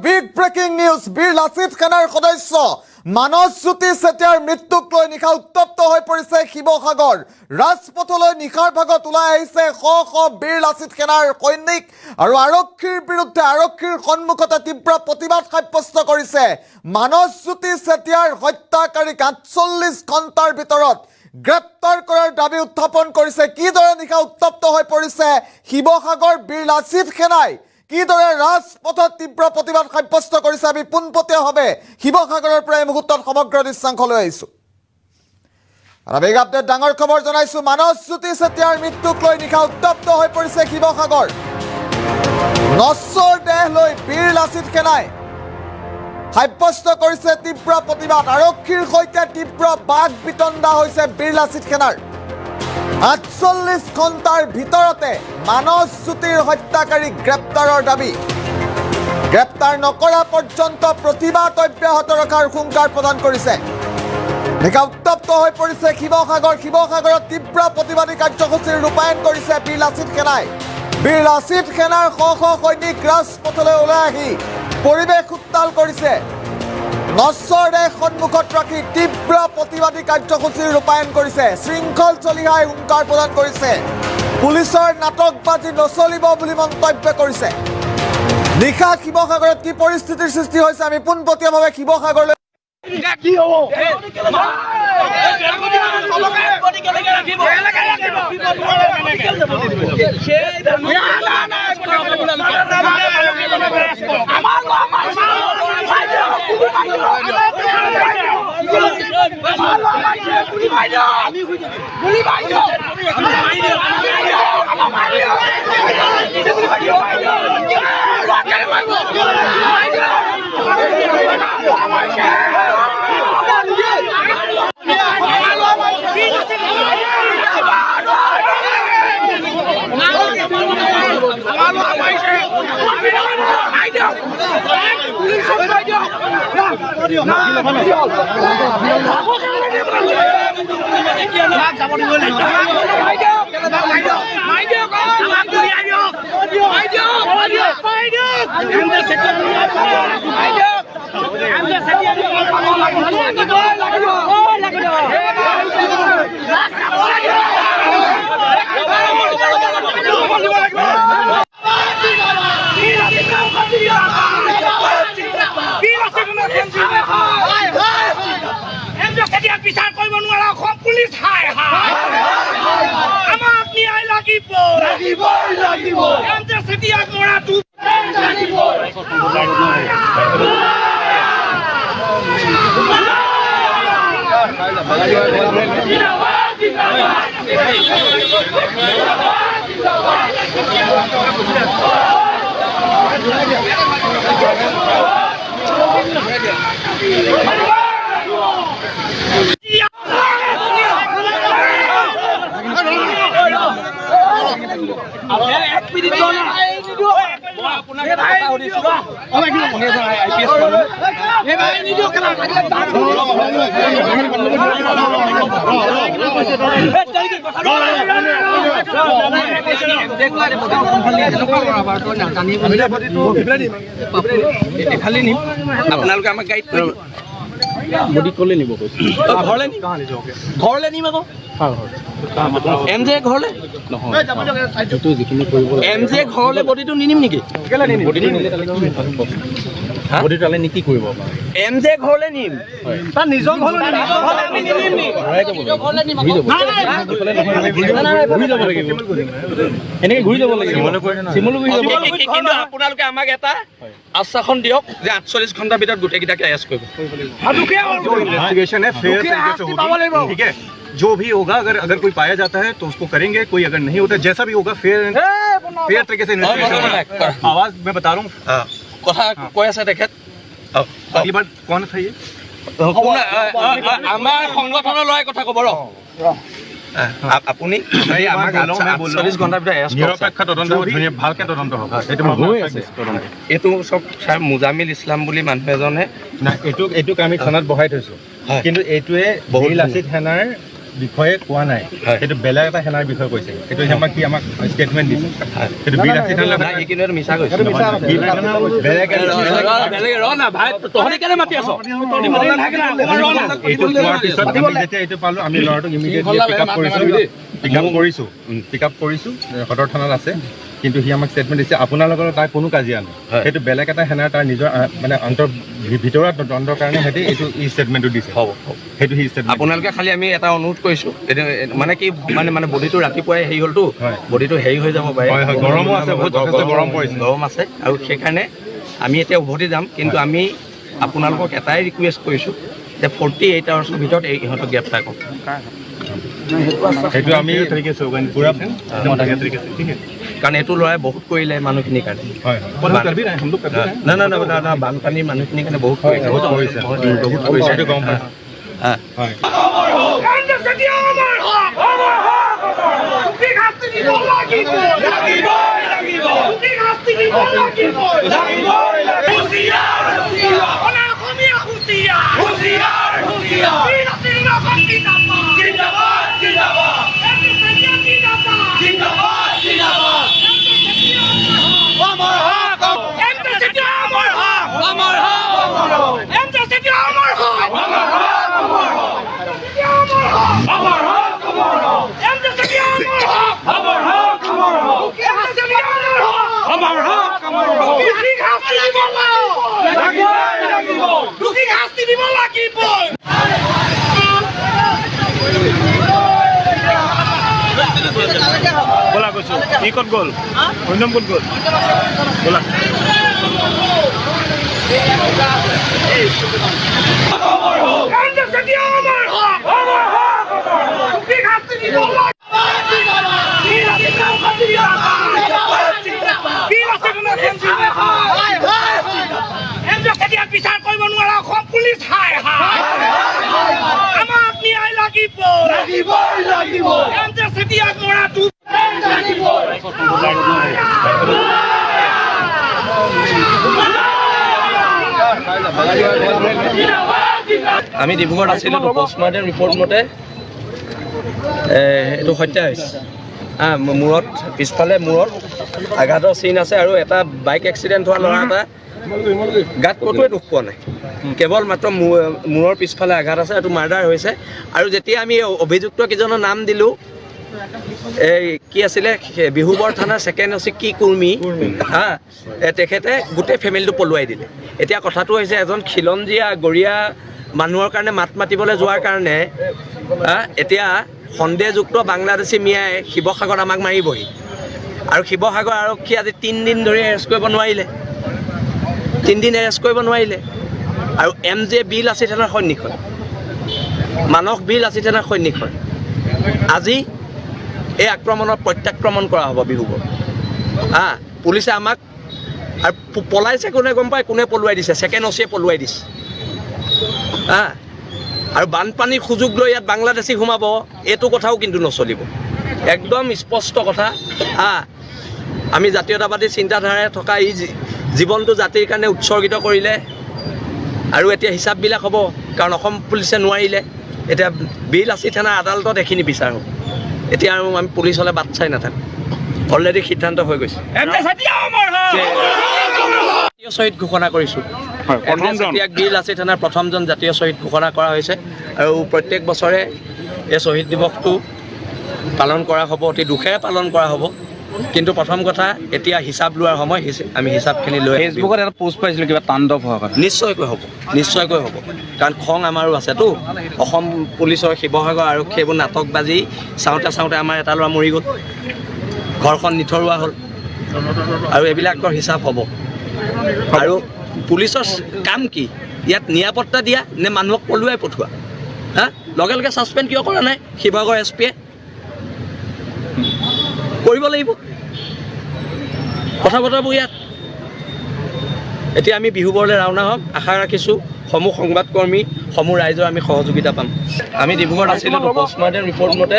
big breaking news বীৰ লাচিত সেনাৰ সদস্য মানসজ্যোতি চেতিয়াৰ মৃত্যুক লৈ নিশা উত্তপ্ত হৈ পৰিছে শিৱসাগৰ ৰাজপথলৈ নিশাৰ ভাগত ওলাই আহিছে শ শ বীৰ লাচিত সেনাৰ সৈনিক আৰু আৰক্ষীৰ বিৰুদ্ধে আৰক্ষীৰ সন্মুখতে তীব্ৰ প্ৰতিবাদ সাব্যস্ত কৰিছে মানসজ্যোতি চেতিয়াৰ হত্যাকাৰীক ৪৮ ঘণ্টাৰ ভিতৰত গ্ৰেপ্তাৰ কৰাৰ দাবী উত্থাপন কৰিছে কিদৰে নিশা উত্তপ্ত হৈ পৰিছে শিৱসাগৰ বীৰ লাচিত সেনাই কিদৰে ৰাজপথত তীব্ৰ প্ৰতিবাদ সাব্যস্ত কৰিছে আমি পোনপটীয়াভাৱে শিৱসাগৰৰ পৰা এই মুহূৰ্তত সমগ্ৰ দৃশ্যাংশ লৈ আহিছোঁ আৰু বিগ আপডেট ডাঙৰ খবৰ জনাইছোঁ মানসজ্যোতি চেতিয়াৰ মৃত্যুক লৈ নিশা উত্তপ্ত হৈ পৰিছে শিৱসাগৰ নশ্বৰ দেহ লৈ বীৰ লাচিত সেনাই সাব্যস্ত কৰিছে তীব্ৰ প্ৰতিবাদ আৰক্ষীৰ সৈতে তীব্ৰ বাক বিতণ্ডা হৈছে বীৰ লাচিত সেনাৰ ৪৮ ঘণ্টাৰ ভিতৰতে মানসজ্যোতিৰ হত্যাকাৰীক গ্ৰেপ্তাৰৰ দাবী গ্ৰেপ্তাৰ নকৰা পৰ্যন্ত প্ৰতিবাদ অব্যাহত ৰখাৰ হুংকাৰ প্ৰদান কৰিছে নিশা উত্তপ্ত হৈ পৰিছে শিৱসাগৰত তীব্ৰ প্ৰতিবাদী কাৰ্যসূচীৰ ৰূপায়ণ কৰিছে বীৰ লাচিত সেনাই বীৰ লাচিত সেনাৰ শ শ সৈনিক ৰাজপথলৈ ওলাই আহি পৰিৱেশ উত্তাল কৰিছে নশ্বৰ দেহ সন্মুখত ৰাখি তীব্ৰ প্ৰতিবাদী কাৰ্যসূচীৰ ৰূপায়ণ কৰিছে শৃংখল চলিহাই হুংকাৰ প্ৰদান কৰিছে পুলিচৰ নাটকবাজি নচলিব বুলি মন্তব্য কৰিছে নিশা শিৱসাগৰত কি পৰিস্থিতিৰ সৃষ্টি হৈছে আমি পোনপটীয়াভাৱে শিৱসাগৰলৈ বিচাৰ কৰিব নোৱাৰা অসম পুলিচ হাই আমাক ন্যায় লাগিব চেতিয়াক মৰাটো আপোনালোকে আমাক গাইড কৰিব বডি কলে নিব ঘৰলে নিম আকৌ এম জে ঘৰলে এম জে ঘৰলে বডিটো নিনিম নেকি এম জে ঘৰলে নিম তাৰ নিজৰ কিন্তু আপোনালোকে আমাক এটা আশ্বাসন দিয়ক যে ৪৮ ঘণ্টাৰ ভিতৰত গোটেইকেইটাকে এৰেষ্ট কৰিব ठीक है जो भी होगा अगर कोई पाया जाता है तो उसको करेंगे कोई अगर नहीं होता जैसा भी होगा फेयर तरीके से आवाज मैं बता रहा हूँ কথা কৈ আছে তেখেত अगली बार कौन था ये আমাৰ সংগঠনৰ লৰাই কথা ক'ব আপুনি আমাক ৪৮ ঘণ্টাৰ ভিতৰত এৰেষ্ট নিৰপেক্ষ তদন্ত ভালকে তদন্ত হ'ব এইটো চব ছাৰ মুজামিল ইছলাম বুলি মানুহ এজনে এইটোক আমি থানাত বহাই থৈছোঁ কিন্তু এইটোৱে বীৰ লাচিত সেনাৰ বিষয়ে কোৱা নাই সেইটো বেলেগ এটা সেনাৰ বিষয়ে কৈছে সেইটো আমাক কি আমাক ষ্টেটমেণ্ট দিছে সেইটো বীৰ লাচিত থানালৈ নাই কিন্তু এটা মিছা কৈছে বেলেগ বেলেগে ৰ না ভাই তহঁতি কেলে মাতি আছ তহঁতি মাতি নাথাকে না এইটো কোৱাৰ পিছত আমি যেতিয়া এইটো পালোঁ আমি ল'ৰাটোক ইমিডিয়েটলি পিক আপ কৰিছোঁ সদৰ থানাত আছে কিন্তু সি আমাক ষ্টেটমেণ্ট দিছে আপোনালোকৰ তাৰ কোনো কাজিয়া নাই সেইটো বেলেগ এটা সেনাৰ তাৰ নিজৰ মানে ভিতৰুৱা দ্বন্দ্বৰ কাৰণে সিহঁতে এইটো ষ্টেটমেণ্টটো দিছে হ'ব সেইটো সি ষ্টেটমেণ্ট আপোনালোকে খালি আমি এটা অনুৰোধ কৰিছোঁ মানে কি মানে বডিটো ৰাতিপুৱাই হেৰি হ'লতো বডিটো হেৰি হৈ যাব পাৰে গৰমো আছে বহুত যথেষ্ট গৰম পৰিছে গৰম আছে আৰু সেইকাৰণে আমি এতিয়া উভতি যাম কিন্তু আমি আপোনালোকক এটাই ৰিকুৱেষ্ট কৰিছোঁ যে 48 আৱাৰ্ছৰ ভিতৰত এই ইহঁতক গ্ৰেপ্তাৰ কৰক সেইটো আমি পুৰা কাৰণ এইটো ল'ৰাই বহুত কৰিলে মানুহখিনিৰ কাৰণে না বানপানীৰ মানুহখিনিৰ কাৰণে বহুত কৰিছে বহুত কৰিছে সেইটো গম পাইছোঁ হয় बोला कुछ ये कौन गोल कौन गोल बोला বিচাৰ কৰিব নোৱাৰা অসম পুলিচ হাই আমাক ন্যায় লাগিব আমি ডিব্ৰুগড়ত আছিলোঁ পষ্টমাৰ্টেম ৰিপৰ্ট মতে এইটো হত্যা হৈছে মূৰত পিছফালে মূৰত আঘাতৰ চিন আছে আৰু এটা বাইক এক্সিডেণ্ট হোৱা ল'ৰা এটা গাত ক'তোৱে দুখ পোৱা নাই কেৱল মাত্ৰ মূৰৰ পিছফালে আঘাত আছে এইটো মাৰ্ডাৰ হৈছে আৰু যেতিয়া আমি অভিযুক্ত কেইজনৰ নাম দিলোঁ এই কি আছিলে বিহুবৰ থানাৰ ছেকেণ্ড অচি কি কুৰ্মী তেখেতে গোটেই ফেমিলিটো পলুৱাই দিলে এতিয়া কথাটো হৈছে এজন খিলঞ্জীয়া গৰীয়া মানুহৰ কাৰণে মাত মাতিবলৈ যোৱাৰ কাৰণে এতিয়া সন্দেহযুক্ত বাংলাদেশী মিয়াই শিৱসাগৰত আমাক মাৰিবহি আৰু শিৱসাগৰ আৰক্ষী আজি 3 দিন ধৰি এৰেষ্ট কৰিব নোৱাৰিলে 3 দিন এৰেষ্ট কৰিব নোৱাৰিলে আৰু MJ বীৰ লাচিত থানাৰ সৈনিক হয় মানস বীৰ লাচিত থানাৰ সৈনিক হয় আজি এই আক্ৰমণৰ প্ৰত্যাক্ৰমণ কৰা হ'ব বিহুবৰ পুলিচে আমাক আৰু পলাইছে কোনে গম পায় কোনে পলুৱাই দিছে ছেকেণ্ড অচিয়ে পলুৱাই দিছে আৰু বানপানীৰ সুযোগ লৈ ইয়াত বাংলাদেশী সোমাব এইটো কথাও কিন্তু নচলিব একদম স্পষ্ট কথা আমি জাতীয়তাবাদী চিন্তাধাৰাৰে থকা এই জীৱনটো জাতিৰ কাৰণে উৎসৰ্গিত কৰিলে আৰু এতিয়া হিচাপবিলাক হ'ব কাৰণ অসম পুলিচে নোৱাৰিলে এতিয়া বীৰ লাচিত থানাৰ আদালতত এইখিনি বিচাৰ হ'ব এতিয়া আৰু আমি পুলিচলৈ বাট চাই নাথাকোঁ অলৰেডি সিদ্ধান্ত হৈ গৈছে জাতীয় শ্বহীদ ঘোষণা কৰিছোঁ বীৰ লাচিত থানাৰ প্ৰথমজন জাতীয় শ্বহীদ ঘোষণা কৰা হৈছে আৰু প্ৰত্যেক বছৰে এই শ্বহীদ দিৱসটো পালন কৰা হ'ব অতি দুখেৰে পালন কৰা হ'ব কিন্তু প্ৰথম কথা এতিয়া হিচাপ লোৱাৰ সময় আমি হিচাপখিনি লৈ ফেচবুকত এটা পোষ্ট পাইছিলোঁ কিবা তাণ্ডৱ হোৱা কাৰণে নিশ্চয়কৈ হ'ব কাৰণ খং আমাৰো আছেতো অসম পুলিচৰ শিৱসাগৰ আৰক্ষী এইবোৰ নাটকবাজি চাওঁতে আমাৰ এটা ল'ৰা মৰি গ'ল ঘৰখন নিথৰুৱা হ'ল আৰু এইবিলাকৰ হিচাপ হ'ব আৰু পুলিচৰ কাম কি ইয়াত নিৰাপত্তা দিয়া নে মানুহক পলুৱাই পঠোৱা লগে লগে ছাছপেণ্ড কিয় কৰা নাই শিৱসাগৰ SPয়ে কৰিব লাগিব কথা বতৰাবোৰ ইয়াত এতিয়া আমি বিহুবৰলৈ ৰাওনা হ'ম আশা ৰাখিছোঁ সমূহ সংবাদকৰ্মী সমূহ ৰাইজৰ আমি সহযোগিতা পাম আমি ডিব্ৰুগড়ত আছিলোঁ পষ্টমাৰ্টেম ৰিপৰ্ট মতে